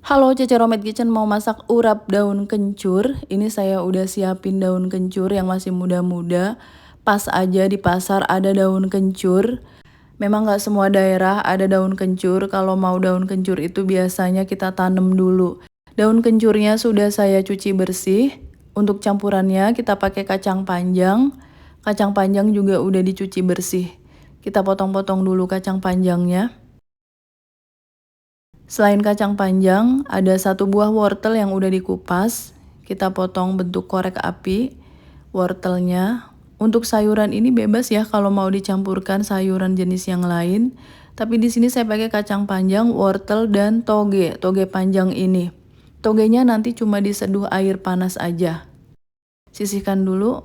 Halo Cece Romet Kitchen, mau masak urap daun kencur. Ini saya udah siapin daun kencur yang masih muda-muda. Pas aja di pasar ada daun kencur. Memang nggak semua daerah ada daun kencur. Kalau mau daun kencur itu biasanya kita tanam dulu. Daun kencurnya sudah saya cuci bersih. Untuk campurannya kita pakai kacang panjang. Kacang panjang juga udah dicuci bersih. Kita potong-potong dulu kacang panjangnya. Selain kacang panjang, ada 1 buah wortel yang udah dikupas. Kita potong bentuk korek api wortelnya. Untuk sayuran ini bebas ya kalau mau dicampurkan sayuran jenis yang lain. Tapi di sini saya pakai kacang panjang, wortel, dan toge panjang ini. Togenya nanti cuma diseduh air panas aja. Sisihkan dulu.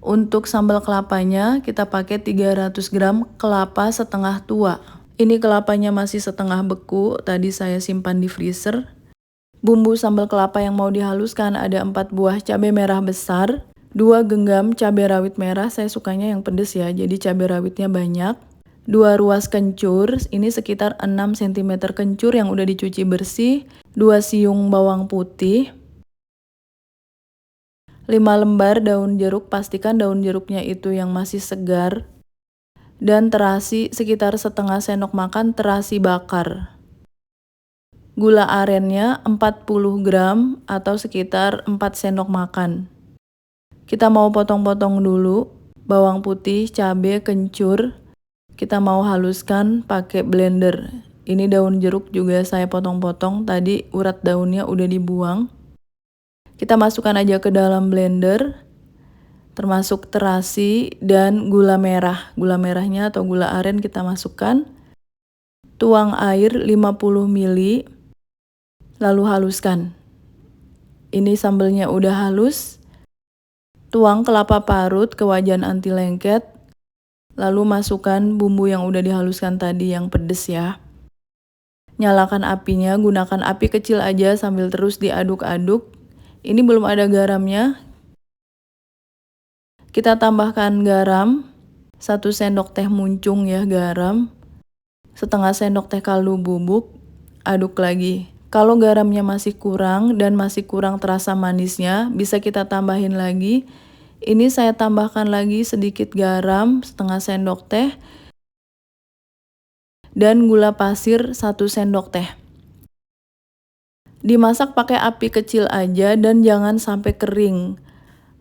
Untuk sambal kelapanya kita pakai 300 gram kelapa setengah tua. Ini kelapanya masih setengah beku, tadi saya simpan di freezer. Bumbu sambal kelapa yang mau dihaluskan ada 4 buah cabai merah besar, 2 genggam cabai rawit merah, saya sukanya yang pedes ya, jadi cabai rawitnya banyak. 2 ruas kencur, ini sekitar 6 cm kencur yang udah dicuci bersih, 2 siung bawang putih, 5 lembar daun jeruk, pastikan daun jeruknya itu yang masih segar. Dan terasi sekitar setengah sendok makan terasi bakar. Gula arennya 40 gram atau sekitar 4 sendok makan. Kita mau potong-potong dulu bawang putih, cabai, kencur. Kita mau haluskan pakai blender. Ini daun jeruk juga saya potong-potong, tadi urat daunnya udah dibuang. Kita masukkan aja ke dalam blender. Termasuk terasi dan gula merah. Gula merahnya atau gula aren kita masukkan. Tuang air 50 ml. Lalu haluskan. Ini sambelnya udah halus. Tuang kelapa parut ke wajan anti lengket. Lalu masukkan bumbu yang udah dihaluskan tadi yang pedes ya. Nyalakan apinya, gunakan api kecil aja sambil terus diaduk-aduk. Ini belum ada garamnya. Kita tambahkan garam, 1 sendok teh muncung ya garam, setengah sendok teh kaldu bubuk, aduk lagi. Kalau garamnya masih kurang dan masih kurang terasa manisnya, bisa kita tambahin lagi. Ini saya tambahkan lagi sedikit garam, setengah sendok teh, dan gula pasir 1 sendok teh. Dimasak pakai api kecil aja dan jangan sampai kering.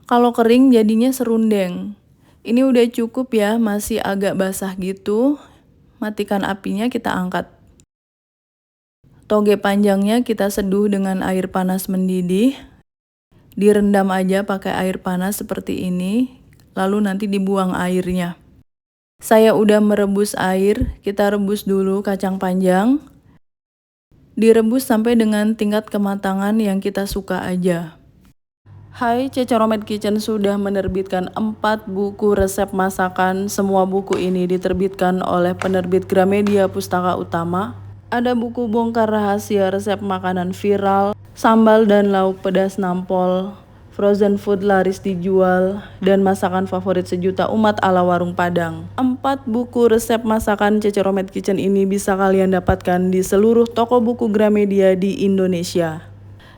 Kalau kering jadinya serundeng. Ini udah cukup ya, masih agak basah gitu. Matikan apinya, kita angkat. Toge panjangnya kita seduh dengan air panas mendidih. Direndam aja pakai air panas seperti ini, lalu nanti dibuang airnya. Saya udah merebus air, kita rebus dulu kacang panjang. Direbus sampai dengan tingkat kematangan yang kita suka aja. Hai, Cece Romet Kitchen sudah menerbitkan 4 buku resep masakan. Semua buku ini diterbitkan oleh penerbit Gramedia Pustaka Utama. Ada buku bongkar rahasia resep makanan viral, sambal dan lauk pedas nampol, frozen food laris dijual, dan masakan favorit sejuta umat ala warung Padang. 4 buku resep masakan Cece Romet Kitchen ini bisa kalian dapatkan di seluruh toko buku Gramedia di Indonesia.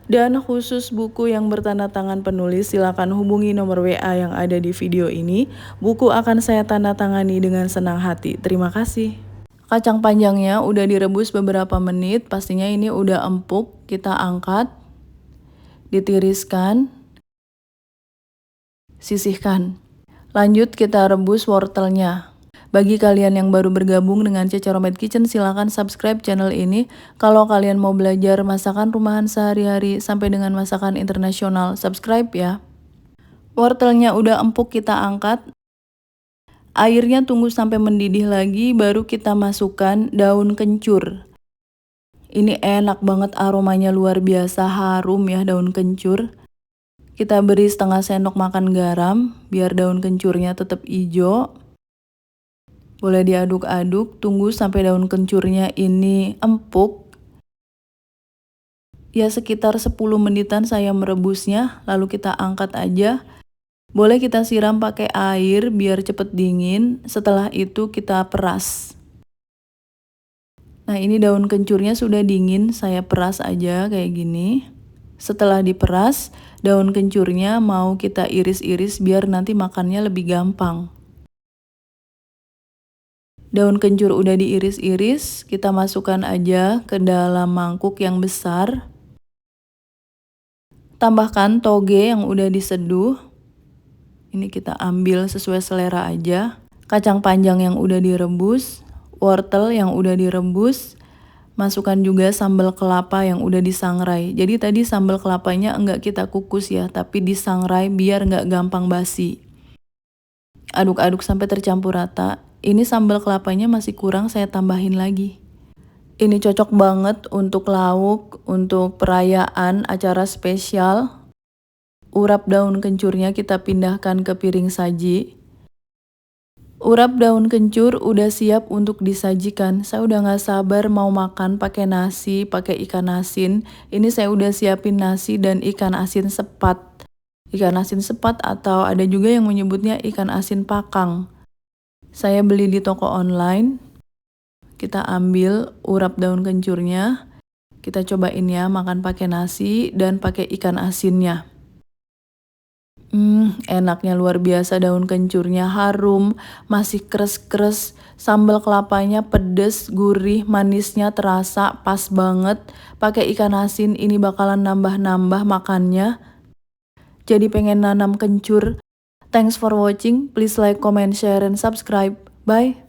Dan khusus buku yang bertanda tangan penulis, silakan hubungi nomor WA yang ada di video ini. Buku akan saya tanda tangani dengan senang hati. Terima kasih. Kacang panjangnya udah direbus beberapa menit, pastinya ini udah empuk. Kita angkat, ditiriskan, sisihkan. Lanjut kita rebus wortelnya. Bagi kalian yang baru bergabung dengan Cece Romet Kitchen, silakan subscribe channel ini. Kalau kalian mau belajar masakan rumahan sehari-hari sampai dengan masakan internasional, subscribe ya. Wortelnya udah empuk, kita angkat. Airnya tunggu sampai mendidih lagi, baru kita masukkan daun kencur. Ini enak banget, aromanya luar biasa, harum ya daun kencur. Kita beri setengah sendok makan garam, biar daun kencurnya tetap hijau. Boleh diaduk-aduk, tunggu sampai daun kencurnya ini empuk. Ya sekitar 10 menitan saya merebusnya, lalu kita angkat aja. Boleh kita siram pakai air biar cepet dingin, setelah itu kita peras. Nah, ini daun kencurnya sudah dingin, saya peras aja kayak gini. Setelah diperas, daun kencurnya mau kita iris-iris biar nanti makannya lebih gampang. Daun kencur udah diiris-iris, kita masukkan aja ke dalam mangkuk yang besar. Tambahkan toge yang udah diseduh. Ini kita ambil sesuai selera aja. Kacang panjang yang udah direbus, wortel yang udah direbus, masukkan juga sambal kelapa yang udah disangrai. Jadi tadi sambal kelapanya enggak kita kukus ya, tapi disangrai biar enggak gampang basi. Aduk-aduk sampai tercampur rata. Ini sambal kelapanya masih kurang, saya tambahin lagi. Ini cocok banget untuk lauk, untuk perayaan, acara spesial. Urap daun kencurnya kita pindahkan ke piring saji. Urap daun kencur udah siap untuk disajikan. Saya udah gak sabar mau makan pakai nasi, pakai ikan asin. Ini saya udah siapin nasi dan ikan asin sepat. Ikan asin sepat atau ada juga yang menyebutnya ikan asin pakang. Saya beli di toko online. Kita ambil urap daun kencurnya. Kita cobain ya makan pakai nasi dan pakai ikan asinnya. Enaknya luar biasa, daun kencurnya harum, masih kres-kres, sambal kelapanya pedes, gurih, manisnya terasa, pas banget. Pakai ikan asin ini bakalan nambah-nambah makannya. Jadi pengen nanam kencur. Thanks for watching, please like, comment, share, and subscribe. Bye!